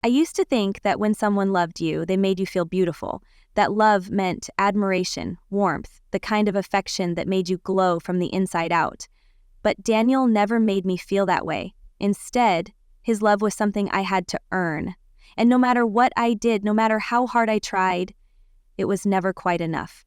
I used to think that when someone loved you, they made you feel beautiful. That love meant admiration, warmth, the kind of affection that made you glow from the inside out. But Daniel never made me feel that way. Instead, his love was something I had to earn. And no matter what I did, no matter how hard I tried, it was never quite enough.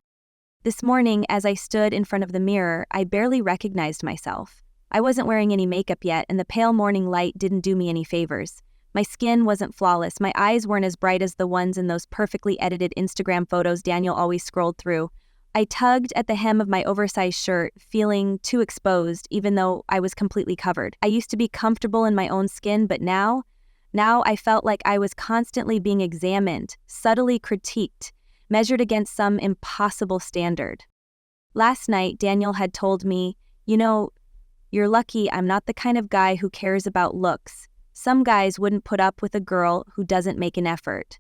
This morning, as I stood in front of the mirror, I barely recognized myself. I wasn't wearing any makeup yet, and the pale morning light didn't do me any favors. My skin wasn't flawless, my eyes weren't as bright as the ones in those perfectly edited Instagram photos Daniel always scrolled through. I tugged at the hem of my oversized shirt, feeling too exposed, even though I was completely covered. I used to be comfortable in my own skin, but now I felt like I was constantly being examined, subtly critiqued, measured against some impossible standard. Last night, Daniel had told me, you're lucky I'm not the kind of guy who cares about looks. Some guys wouldn't put up with a girl who doesn't make an effort.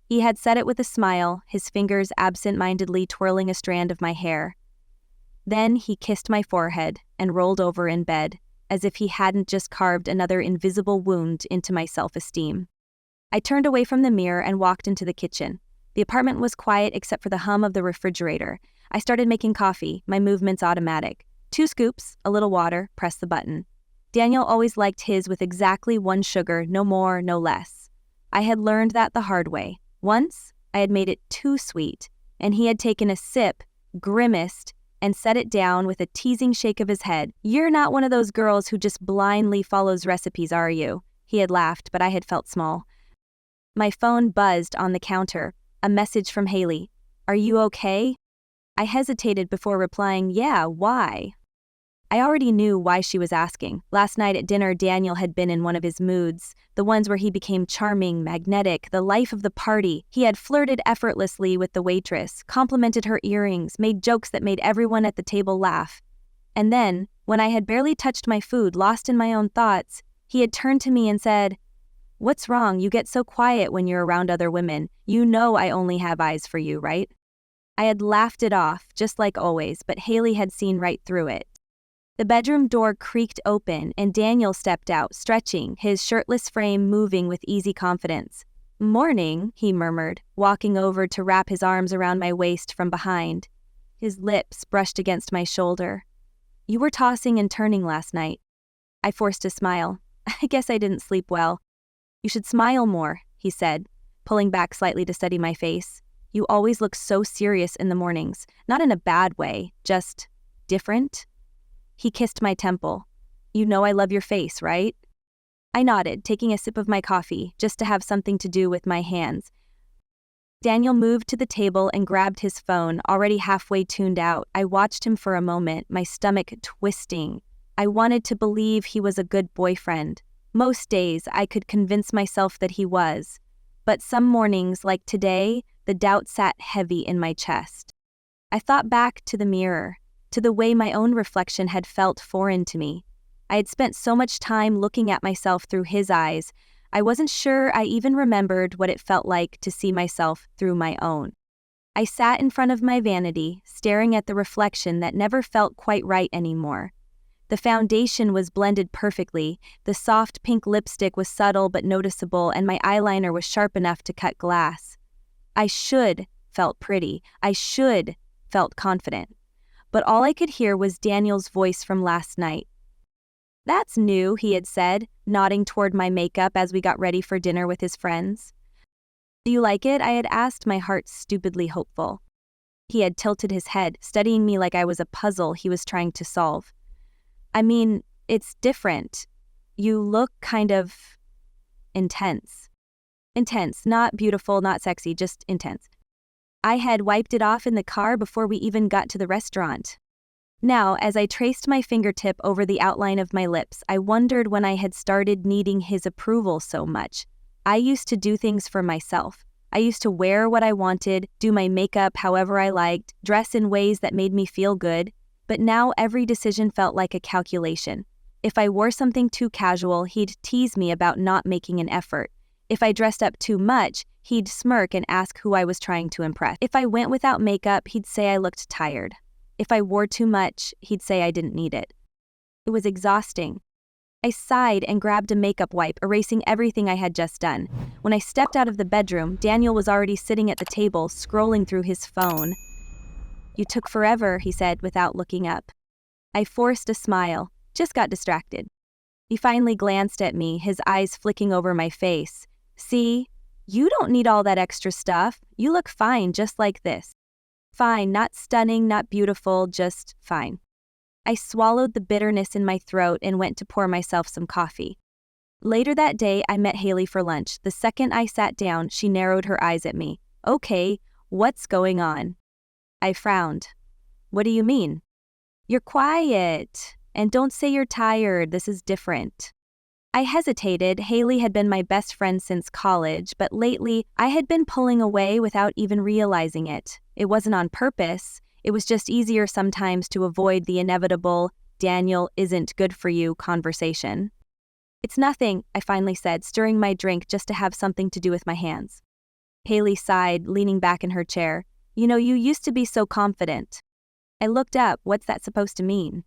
He had said it with a smile, his fingers absent-mindedly twirling a strand of my hair. Then he kissed my forehead and rolled over in bed, as if he hadn't just carved another invisible wound into my self-esteem. I turned away from the mirror and walked into the kitchen. The apartment was quiet except for the hum of the refrigerator. I started making coffee, my movements automatic. 2 scoops, a little water, press the button. Daniel always liked his with exactly 1 sugar, no more, no less. I had learned that the hard way. Once, I had made it too sweet, and he had taken a sip, grimaced, and set it down with a teasing shake of his head. "You're not one of those girls who just blindly follows recipes, are you?" He had laughed, but I had felt small. My phone buzzed on the counter, a message from Haley. "Are you okay?" I hesitated before replying, "Yeah, why?" I already knew why she was asking. Last night at dinner, Daniel had been in one of his moods, the ones where he became charming, magnetic, the life of the party. He had flirted effortlessly with the waitress, complimented her earrings, made jokes that made everyone at the table laugh. And then, when I had barely touched my food, lost in my own thoughts, he had turned to me and said, "What's wrong? You get so quiet when you're around other women. You know I only have eyes for you, right?" I had laughed it off, just like always, but Haley had seen right through it. The bedroom door creaked open, and Daniel stepped out, stretching, his shirtless frame moving with easy confidence. "Morning," he murmured, walking over to wrap his arms around my waist from behind. His lips brushed against my shoulder. "You were tossing and turning last night." I forced a smile. "I guess I didn't sleep well." "You should smile more," he said, pulling back slightly to study my face. "You always look so serious in the mornings, not in a bad way, just different." He kissed my temple. "You know I love your face, right?" I nodded, taking a sip of my coffee, just to have something to do with my hands. Daniel moved to the table and grabbed his phone, already halfway tuned out. I watched him for a moment, my stomach twisting. I wanted to believe he was a good boyfriend. Most days, I could convince myself that he was. But some mornings, like today, the doubt sat heavy in my chest. I thought back to the mirror, to the way my own reflection had felt foreign to me. I had spent so much time looking at myself through his eyes, I wasn't sure I even remembered what it felt like to see myself through my own. I sat in front of my vanity, staring at the reflection that never felt quite right anymore. The foundation was blended perfectly, the soft pink lipstick was subtle but noticeable, and my eyeliner was sharp enough to cut glass. I should felt pretty. I should felt confident. But all I could hear was Daniel's voice from last night. "That's new," he had said, nodding toward my makeup as we got ready for dinner with his friends. "Do you like it?" I had asked, my heart stupidly hopeful. He had tilted his head, studying me like I was a puzzle he was trying to solve. "I mean, it's different. You look kind of intense." Intense, not beautiful, not sexy, just intense. I had wiped it off in the car before we even got to the restaurant. Now, as I traced my fingertip over the outline of my lips, I wondered when I had started needing his approval so much. I used to do things for myself. I used to wear what I wanted, do my makeup however I liked, dress in ways that made me feel good, but now every decision felt like a calculation. If I wore something too casual, he'd tease me about not making an effort. If I dressed up too much, he'd smirk and ask who I was trying to impress. If I went without makeup, he'd say I looked tired. If I wore too much, he'd say I didn't need it. It was exhausting. I sighed and grabbed a makeup wipe, erasing everything I had just done. When I stepped out of the bedroom, Daniel was already sitting at the table, scrolling through his phone. "You took forever," he said without looking up. I forced a smile, just got distracted. He finally glanced at me, his eyes flicking over my face. "See? You don't need all that extra stuff. You look fine just like this." Fine, not stunning, not beautiful, just fine. I swallowed the bitterness in my throat and went to pour myself some coffee. Later that day, I met Haley for lunch. The second I sat down, she narrowed her eyes at me. "Okay, what's going on?" I frowned. "What do you mean?" "You're quiet. And don't say you're tired, this is different." I hesitated. Haley had been my best friend since college, but lately I had been pulling away without even realizing it. It wasn't on purpose. It was just easier sometimes to avoid the inevitable "Daniel isn't good for you" conversation. "It's nothing," I finally said, stirring my drink just to have something to do with my hands. Haley sighed, leaning back in her chair. "You know, you used to be so confident." I looked up. What's that supposed to mean?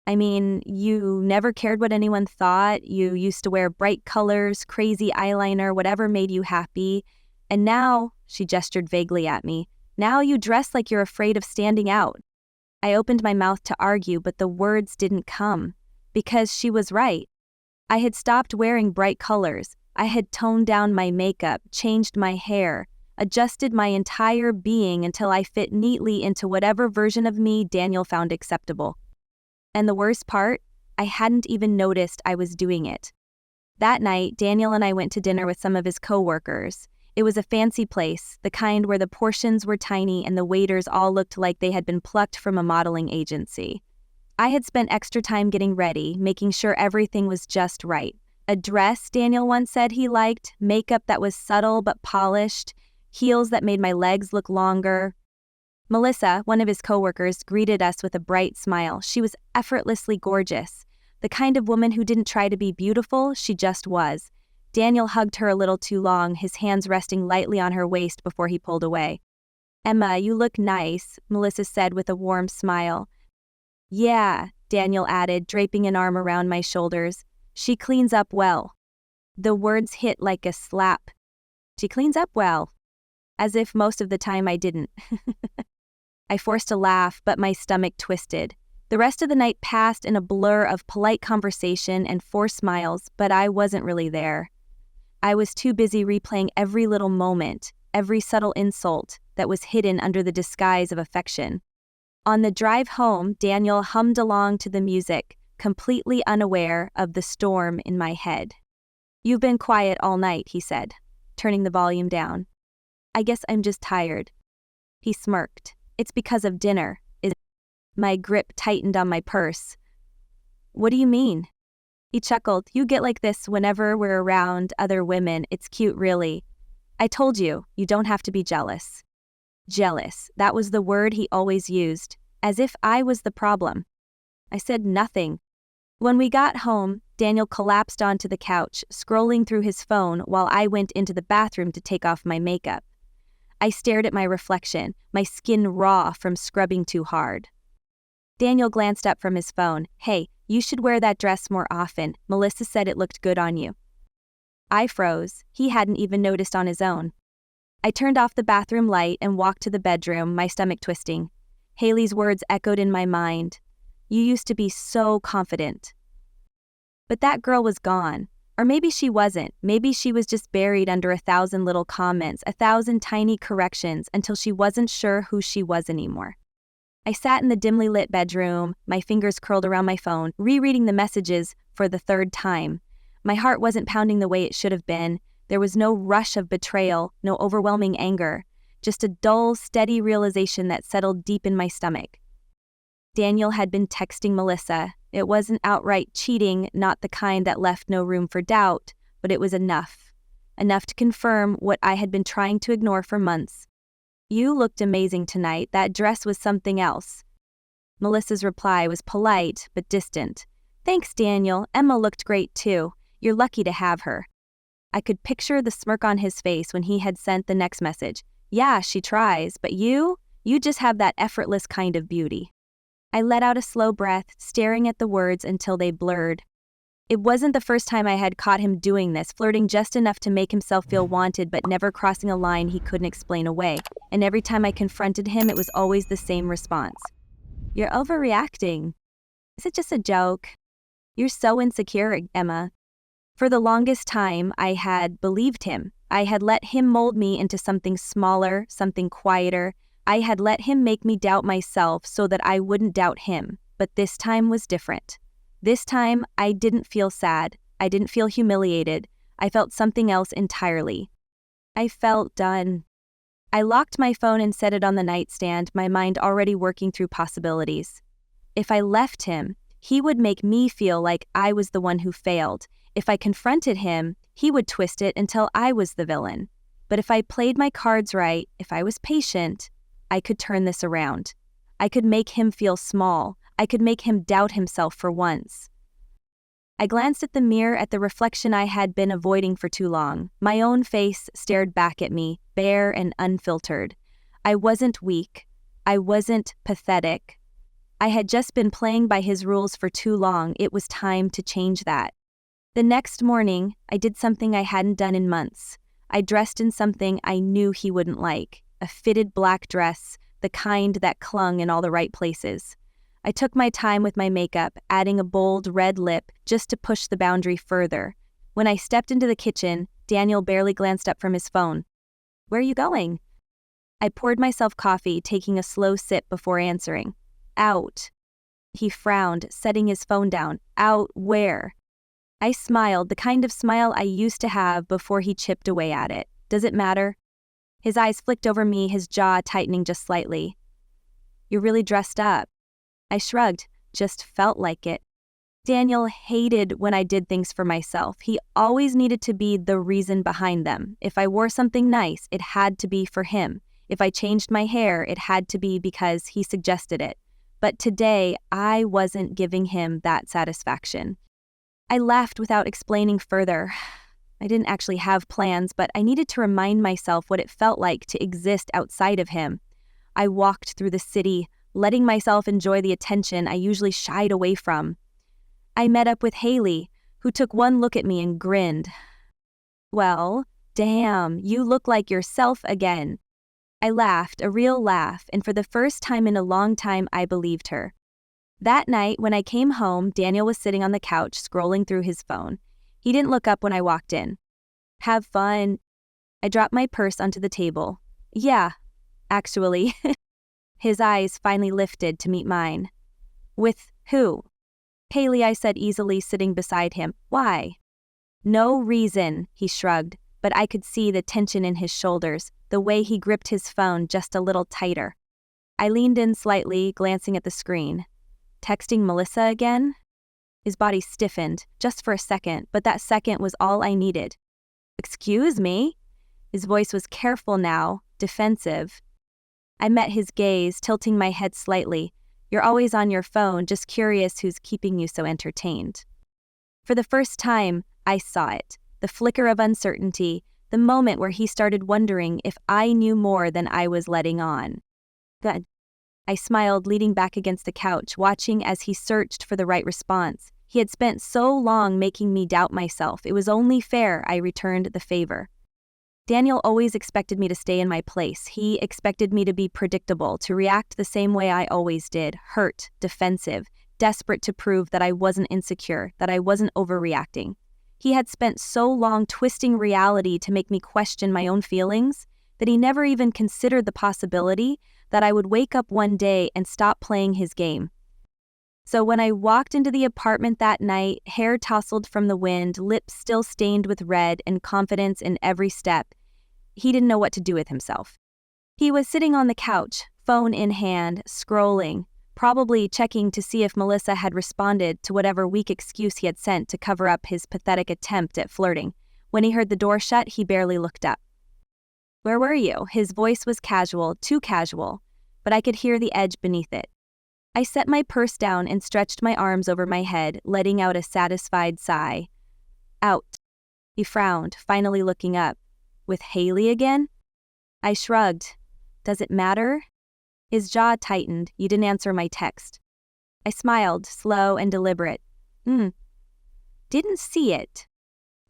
I mean, you never cared what anyone thought, you used to wear bright colors, crazy eyeliner, whatever made you happy, and now, she gestured vaguely at me, now you dress like you're afraid of standing out. I opened my mouth to argue, but the words didn't come. Because she was right. I had stopped wearing bright colors, I had toned down my makeup, changed my hair, adjusted my entire being until I fit neatly into whatever version of me Daniel found acceptable. And the worst part, I hadn't even noticed I was doing it. That night, Daniel and I went to dinner with some of his coworkers. It was a fancy place, the kind where the portions were tiny and the waiters all looked like they had been plucked from a modeling agency. I had spent extra time getting ready, making sure everything was just right. A dress Daniel once said he liked, makeup that was subtle but polished, heels that made my legs look longer. Melissa, one of his coworkers, greeted us with a bright smile. She was effortlessly gorgeous, the kind of woman who didn't try to be beautiful, she just was. Daniel hugged her a little too long, his hands resting lightly on her waist before he pulled away. "Emma, you look nice," Melissa said with a warm smile. "Yeah," Daniel added, draping an arm around my shoulders. "She cleans up well." The words hit like a slap. She cleans up well. As if most of the time I didn't. I forced a laugh, but my stomach twisted. The rest of the night passed in a blur of polite conversation and forced smiles, but I wasn't really there. I was too busy replaying every little moment, every subtle insult that was hidden under the disguise of affection. On the drive home, Daniel hummed along to the music, completely unaware of the storm in my head. "You've been quiet all night," he said, turning the volume down. "I guess I'm just tired." He smirked. "It's because of dinner, isn't it?" My grip tightened on my purse. "What do you mean?" He chuckled. "You get like this whenever we're around other women. It's cute, really. I told you, you don't have to be jealous." Jealous, that was the word he always used, as if I was the problem. I said nothing. When we got home, Daniel collapsed onto the couch, scrolling through his phone while I went into the bathroom to take off my makeup. I stared at my reflection, my skin raw from scrubbing too hard. Daniel glanced up from his phone. "Hey, you should wear that dress more often. Melissa said it looked good on you." I froze. He hadn't even noticed on his own. I turned off the bathroom light and walked to the bedroom, my stomach twisting. Haley's words echoed in my mind. "You used to be so confident." But that girl was gone. Or maybe she wasn't. Maybe she was just buried under 1,000 little comments, 1,000 tiny corrections until she wasn't sure who she was anymore. I sat in the dimly lit bedroom, my fingers curled around my phone, rereading the messages for the third time. My heart wasn't pounding the way it should have been. There was no rush of betrayal, no overwhelming anger, just a dull, steady realization that settled deep in my stomach. Daniel had been texting Melissa. It wasn't outright cheating, not the kind that left no room for doubt, but it was enough. Enough to confirm what I had been trying to ignore for months. "You looked amazing tonight. That dress was something else." Melissa's reply was polite, but distant. "Thanks, Daniel. Emma looked great too. You're lucky to have her." I could picture the smirk on his face when he had sent the next message. "Yeah, she tries, but you just have that effortless kind of beauty." I let out a slow breath, staring at the words until they blurred. It wasn't the first time I had caught him doing this, flirting just enough to make himself feel wanted but never crossing a line he couldn't explain away. And every time I confronted him, it was always the same response. You're overreacting. Is it just a joke? You're so insecure, Emma. For the longest time, I had believed him. I had let him mold me into something smaller, something quieter. I had let him make me doubt myself so that I wouldn't doubt him. But this time was different. This time, I didn't feel sad. I didn't feel humiliated. I felt something else entirely. I felt done. I locked my phone and set it on the nightstand, my mind already working through possibilities. If I left him, he would make me feel like I was the one who failed. If I confronted him, he would twist it until I was the villain. But if I played my cards right, if I was patient, I could turn this around. I could make him feel small. I could make him doubt himself for once. I glanced at the mirror at the reflection I had been avoiding for too long. My own face stared back at me, bare and unfiltered. I wasn't weak. I wasn't pathetic. I had just been playing by his rules for too long. It was time to change that. The next morning, I did something I hadn't done in months. I dressed in something I knew he wouldn't like, a fitted black dress, the kind that clung in all the right places. I took my time with my makeup, adding a bold red lip just to push the boundary further. When I stepped into the kitchen, Daniel barely glanced up from his phone. Where are you going? I poured myself coffee, taking a slow sip before answering. Out. He frowned, setting his phone down. Out where? I smiled, the kind of smile I used to have before he chipped away at it. Does it matter? His eyes flicked over me, his jaw tightening just slightly. You're really dressed up. I shrugged, just felt like it. Daniel hated when I did things for myself. He always needed to be the reason behind them. If I wore something nice, it had to be for him. If I changed my hair, it had to be because he suggested it. But today, I wasn't giving him that satisfaction. I laughed without explaining further. I didn't actually have plans, but I needed to remind myself what it felt like to exist outside of him. I walked through the city, letting myself enjoy the attention I usually shied away from. I met up with Haley, who took one look at me and grinned. Well, damn, you look like yourself again. I laughed, a real laugh, and for the first time in a long time, I believed her. That night, when I came home, Daniel was sitting on the couch, scrolling through his phone. He didn't look up when I walked in. Have fun. I dropped my purse onto the table. Yeah, actually. His eyes finally lifted to meet mine. With who? Haley, I said easily, sitting beside him. Why? No reason, he shrugged, but I could see the tension in his shoulders, the way he gripped his phone just a little tighter. I leaned in slightly, glancing at the screen. Texting Melissa again? His body stiffened, just for a second, but that second was all I needed. Excuse me? His voice was careful now, defensive. I met his gaze, tilting my head slightly. You're always on your phone, just curious who's keeping you so entertained. For the first time, I saw it. The flicker of uncertainty, the moment where he started wondering if I knew more than I was letting on. Good. I smiled, leaning back against the couch, watching as he searched for the right response. He had spent so long making me doubt myself. It was only fair I returned the favor. Daniel always expected me to stay in my place. He expected me to be predictable, to react the same way I always did, hurt, defensive, desperate to prove that I wasn't insecure, that I wasn't overreacting. He had spent so long twisting reality to make me question my own feelings that he never even considered the possibility that I would wake up one day and stop playing his game. So when I walked into the apartment that night, hair tousled from the wind, lips still stained with red, and confidence in every step, he didn't know what to do with himself. He was sitting on the couch, phone in hand, scrolling, probably checking to see if Melissa had responded to whatever weak excuse he had sent to cover up his pathetic attempt at flirting. When he heard the door shut, he barely looked up. Where were you? His voice was casual, too casual, but I could hear the edge beneath it. I set my purse down and stretched my arms over my head, letting out a satisfied sigh. Out. He frowned, finally looking up. With Haley again? I shrugged. Does it matter? His jaw tightened. You didn't answer my text. I smiled, slow and deliberate. didn't see it.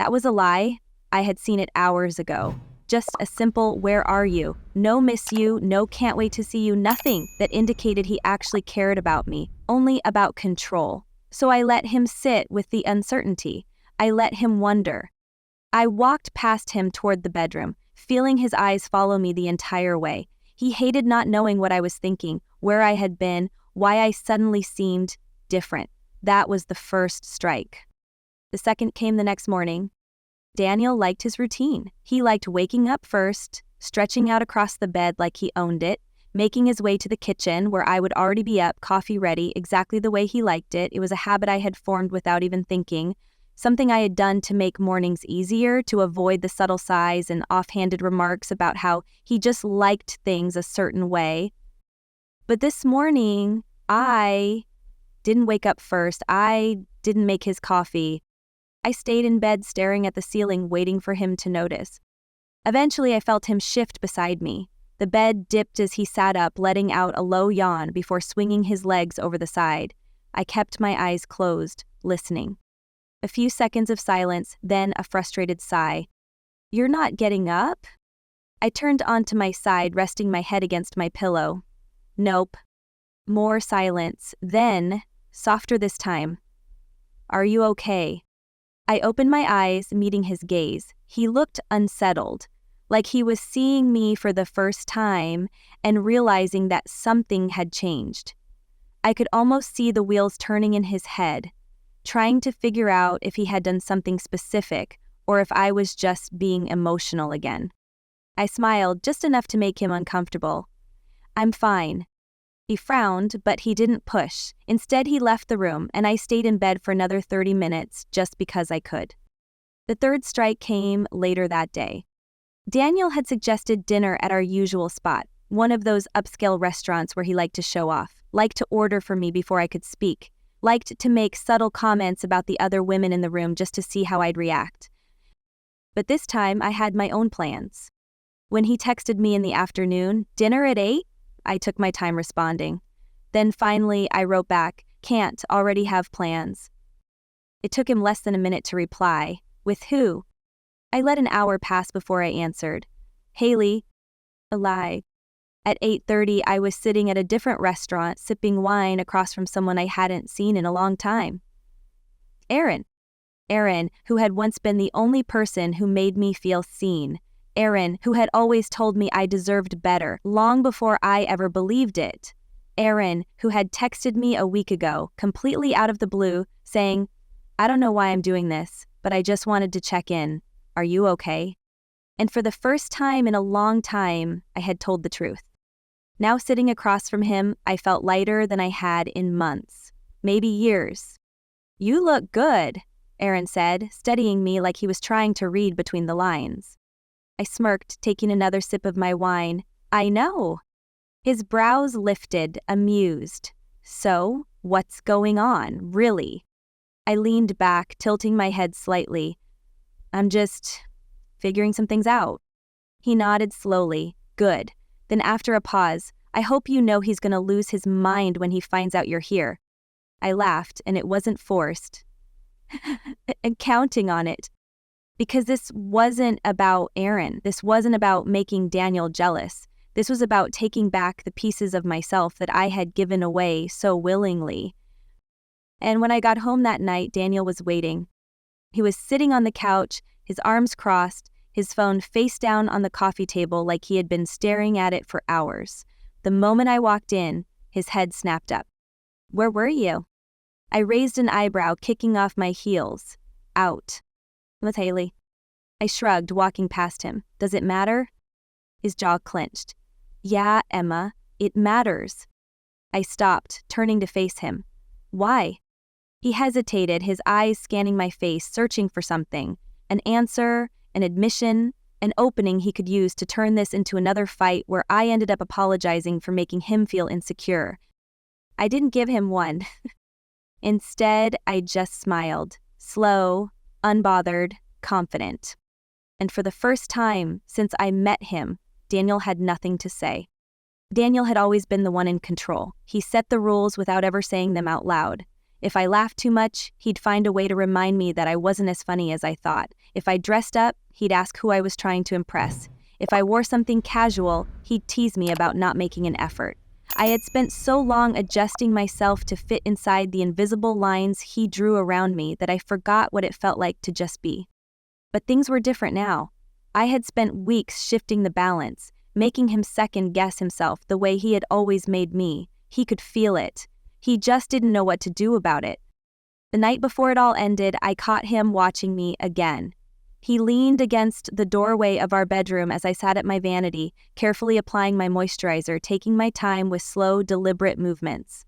That was a lie. I had seen it hours ago. Just a simple, where are you? No miss you, no can't wait to see you, nothing that indicated he actually cared about me, only about control. So I let him sit with the uncertainty. I let him wonder. I walked past him toward the bedroom, feeling his eyes follow me the entire way. He hated not knowing what I was thinking, where I had been, why I suddenly seemed different. That was the first strike. The second came the next morning. Daniel liked his routine. He liked waking up first, stretching out across the bed like he owned it, making his way to the kitchen where I would already be up, coffee ready, exactly the way he liked it. It was a habit I had formed without even thinking, something I had done to make mornings easier, to avoid the subtle sighs and offhanded remarks about how he just liked things a certain way. But this morning, I didn't wake up first. I didn't make his coffee. I stayed in bed staring at the ceiling, waiting for him to notice. Eventually, I felt him shift beside me. The bed dipped as he sat up, letting out a low yawn before swinging his legs over the side. I kept my eyes closed, listening. A few seconds of silence, then a frustrated sigh. "You're not getting up?" I turned onto my side, resting my head against my pillow. "Nope." More silence, then, softer this time. "Are you okay?" I opened my eyes, meeting his gaze. He looked unsettled, like he was seeing me for the first time and realizing that something had changed. I could almost see the wheels turning in his head, trying to figure out if he had done something specific or if I was just being emotional again. I smiled just enough to make him uncomfortable. "I'm fine." He frowned, but he didn't push. Instead, he left the room, and I stayed in bed for another 30 minutes just because I could. The third strike came later that day. Daniel had suggested dinner at our usual spot, one of those upscale restaurants where he liked to show off, liked to order for me before I could speak, liked to make subtle comments about the other women in the room just to see how I'd react. But this time, I had my own plans. When he texted me in the afternoon, "Dinner at 8?" I took my time responding. Then finally, I wrote back, "Can't, already have plans." It took him less than a minute to reply. "With who?" I let an hour pass before I answered. "Haley." A lie. At 8:30, I was sitting at a different restaurant, sipping wine across from someone I hadn't seen in a long time. Aaron. Aaron, who had once been the only person who made me feel seen. Aaron, who had always told me I deserved better, long before I ever believed it. Aaron, who had texted me a week ago, completely out of the blue, saying, "I don't know why I'm doing this, but I just wanted to check in. Are you okay?" And for the first time in a long time, I had told the truth. Now sitting across from him, I felt lighter than I had in months, maybe years. "You look good," Aaron said, studying me like he was trying to read between the lines. I smirked, taking another sip of my wine. "I know." His brows lifted, amused. "So, what's going on, really?" I leaned back, tilting my head slightly. "I'm just figuring some things out." He nodded slowly. "Good." Then after a pause, "I hope you know he's gonna lose his mind when he finds out you're here." I laughed, and it wasn't forced. And counting on it. Because this wasn't about Aaron. This wasn't about making Daniel jealous. This was about taking back the pieces of myself that I had given away so willingly. And when I got home that night, Daniel was waiting. He was sitting on the couch, his arms crossed, his phone face down on the coffee table like he had been staring at it for hours. The moment I walked in, his head snapped up. "Where were you?" I raised an eyebrow, kicking off my heels. "Out." "With Haley." I shrugged, walking past him. "Does it matter?" His jaw clenched. "Yeah, Emma, it matters." I stopped, turning to face him. "Why?" He hesitated, his eyes scanning my face, searching for something. An answer, an admission, an opening he could use to turn this into another fight where I ended up apologizing for making him feel insecure. I didn't give him one. Instead, I just smiled, slow, unbothered, confident. And for the first time since I met him, Daniel had nothing to say. Daniel had always been the one in control. He set the rules without ever saying them out loud. If I laughed too much, he'd find a way to remind me that I wasn't as funny as I thought. If I dressed up, he'd ask who I was trying to impress. If I wore something casual, he'd tease me about not making an effort. I had spent so long adjusting myself to fit inside the invisible lines he drew around me that I forgot what it felt like to just be. But things were different now. I had spent weeks shifting the balance, making him second-guess himself the way he had always made me. He could feel it. He just didn't know what to do about it. The night before it all ended, I caught him watching me again. He leaned against the doorway of our bedroom as I sat at my vanity, carefully applying my moisturizer, taking my time with slow, deliberate movements.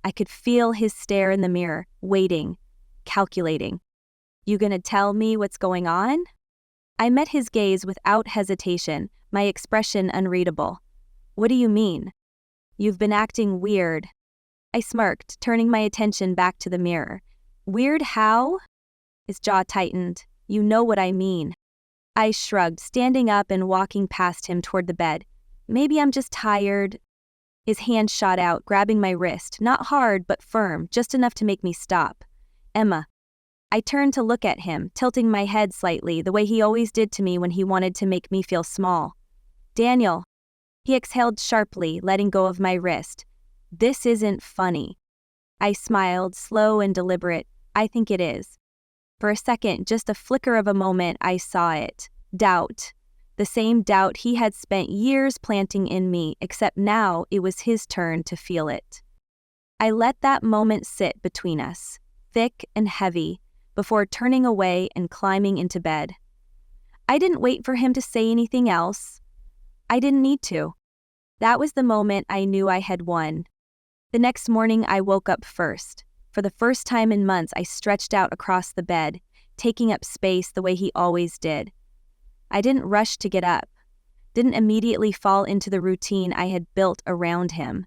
I could feel his stare in the mirror, waiting, calculating. You gonna tell me what's going on? I met his gaze without hesitation, my expression unreadable. What do you mean? You've been acting weird. I smirked, turning my attention back to the mirror. Weird how? His jaw tightened. You know what I mean. I shrugged, standing up and walking past him toward the bed. Maybe I'm just tired. His hand shot out, grabbing my wrist, not hard but firm, just enough to make me stop. Emma. I turned to look at him, tilting my head slightly, the way he always did to me when he wanted to make me feel small. Daniel. He exhaled sharply, letting go of my wrist. This isn't funny. I smiled, slow and deliberate. I think it is. For a second, just a flicker of a moment, I saw it. Doubt. The same doubt he had spent years planting in me, except now it was his turn to feel it. I let that moment sit between us, thick and heavy, before turning away and climbing into bed. I didn't wait for him to say anything else. I didn't need to. That was the moment I knew I had won. The next morning I woke up first. For the first time in months, I stretched out across the bed, taking up space the way he always did. I didn't rush to get up, didn't immediately fall into the routine I had built around him.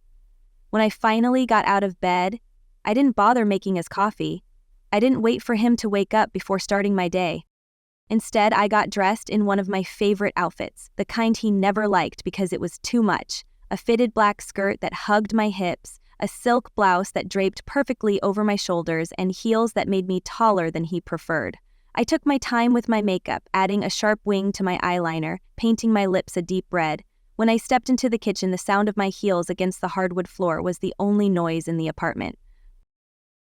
When I finally got out of bed, I didn't bother making his coffee. I didn't wait for him to wake up before starting my day. Instead, I got dressed in one of my favorite outfits, the kind he never liked because it was too much, a fitted black skirt that hugged my hips, a silk blouse that draped perfectly over my shoulders, and heels that made me taller than he preferred. I took my time with my makeup, adding a sharp wing to my eyeliner, painting my lips a deep red. When I stepped into the kitchen, the sound of my heels against the hardwood floor was the only noise in the apartment.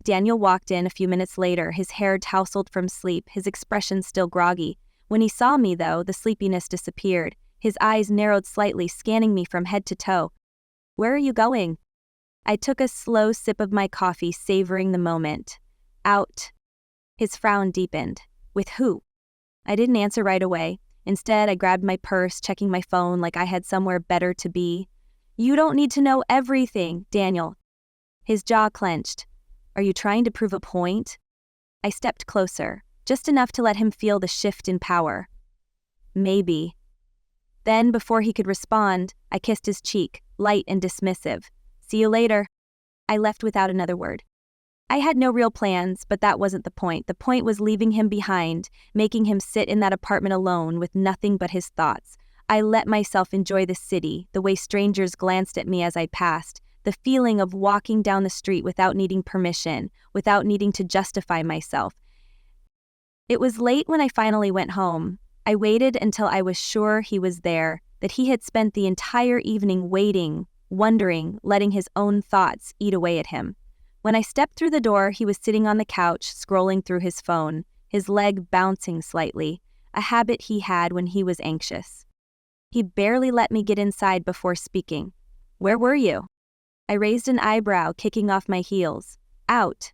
Daniel walked in a few minutes later, his hair tousled from sleep, his expression still groggy. When he saw me, though, the sleepiness disappeared. His eyes narrowed slightly, scanning me from head to toe. Where are you going? I took a slow sip of my coffee, savoring the moment. Out. His frown deepened. With who? I didn't answer right away. Instead, I grabbed my purse, checking my phone like I had somewhere better to be. You don't need to know everything, Daniel. His jaw clenched. Are you trying to prove a point? I stepped closer, just enough to let him feel the shift in power. Maybe. Then, before he could respond, I kissed his cheek, light and dismissive. See you later. I left without another word. I had no real plans, but that wasn't the point. The point was leaving him behind, making him sit in that apartment alone with nothing but his thoughts. I let myself enjoy the city, the way strangers glanced at me as I passed, the feeling of walking down the street without needing permission, without needing to justify myself. It was late when I finally went home. I waited until I was sure he was there, that he had spent the entire evening waiting, wondering, letting his own thoughts eat away at him. When I stepped through the door, he was sitting on the couch, scrolling through his phone, his leg bouncing slightly, a habit he had when he was anxious. He barely let me get inside before speaking. Where were you? I raised an eyebrow, kicking off my heels. Out.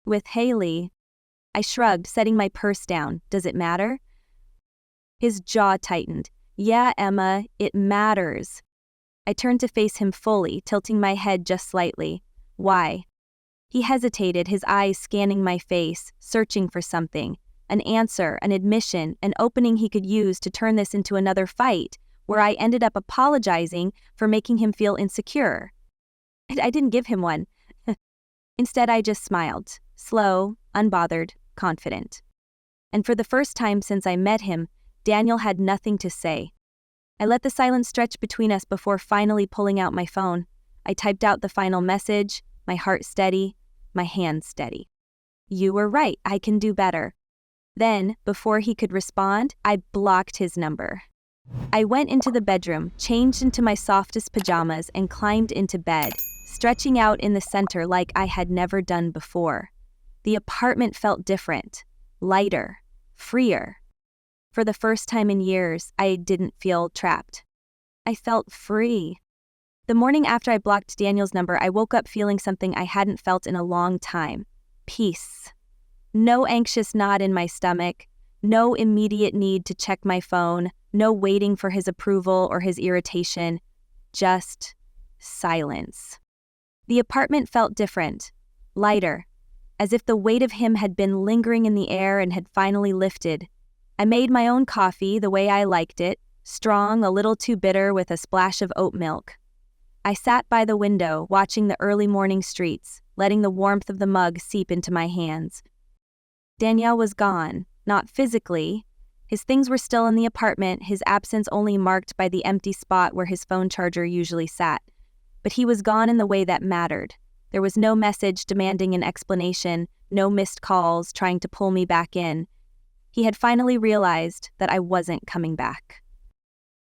With Haley. I shrugged, setting my purse down. Does it matter? His jaw tightened. Yeah, Emma, it matters. I turned to face him fully, tilting my head just slightly. Why? He hesitated, his eyes scanning my face, searching for something. An answer, an admission, an opening he could use to turn this into another fight, where I ended up apologizing for making him feel insecure. I didn't give him one. Instead, I just smiled, slow, unbothered, confident. And for the first time since I met him, Daniel had nothing to say. I let the silence stretch between us before finally pulling out my phone. I typed out the final message, my heart steady. my hands steady. "You were right, I can do better." Then, before he could respond, I blocked his number. I went into the bedroom, changed into my softest pajamas, and climbed into bed, stretching out in the center like I had never done before. The apartment felt different, lighter, freer. For the first time in years, I didn't feel trapped. I felt free. The morning after I blocked Daniel's number, I woke up feeling something I hadn't felt in a long time. Peace. No anxious knot in my stomach, no immediate need to check my phone, no waiting for his approval or his irritation, just silence. The apartment felt different, lighter, as if the weight of him had been lingering in the air and had finally lifted. I made my own coffee the way I liked it, strong, a little too bitter with a splash of oat milk. I sat by the window, watching the early morning streets, letting the warmth of the mug seep into my hands. Daniel was gone, not physically. His things were still in the apartment, his absence only marked by the empty spot where his phone charger usually sat. But he was gone in the way that mattered. There was no message demanding an explanation, no missed calls trying to pull me back in. He had finally realized that I wasn't coming back.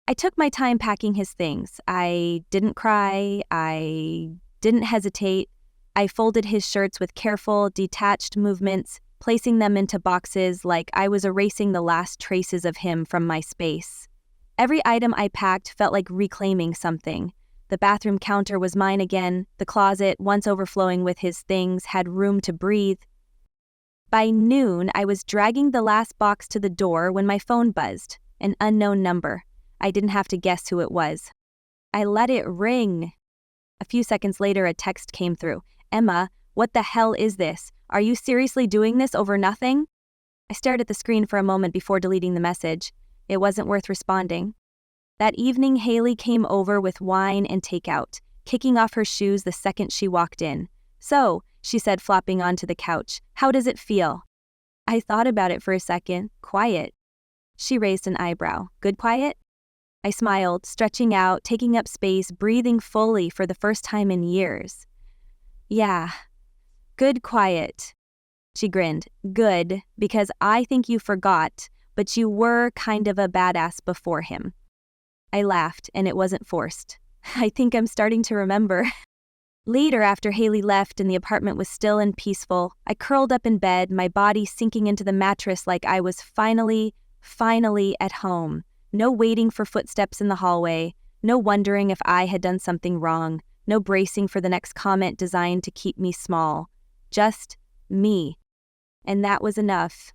I took my time packing his things. I didn't cry. I didn't hesitate. I folded his shirts with careful, detached movements, placing them into boxes like I was erasing the last traces of him from my space. Every item I packed felt like reclaiming something. The bathroom counter was mine again. The closet, once overflowing with his things, had room to breathe. By noon, I was dragging the last box to the door when my phone buzzed. An unknown number. I didn't have to guess who it was. I let it ring. A few seconds later, a text came through. "Emma, what the hell is this? Are you seriously doing this over nothing?" I stared at the screen for a moment before deleting the message. It wasn't worth responding. That evening, Haley came over with wine and takeout, kicking off her shoes the second she walked in. "So," she said, flopping onto the couch, "how does it feel?" I thought about it for a second. Quiet. She raised an eyebrow. "Good quiet?" I smiled, stretching out, taking up space, breathing fully for the first time in years. "Yeah. Good quiet." She grinned. "Good, because I think you forgot, but you were kind of a badass before him." I laughed, and it wasn't forced. "I think I'm starting to remember." Later, after Haley left and the apartment was still and peaceful, I curled up in bed, my body sinking into the mattress like I was finally at home. No waiting for footsteps in the hallway, no wondering if I had done something wrong, no bracing for the next comment designed to keep me small. Just me. And that was enough.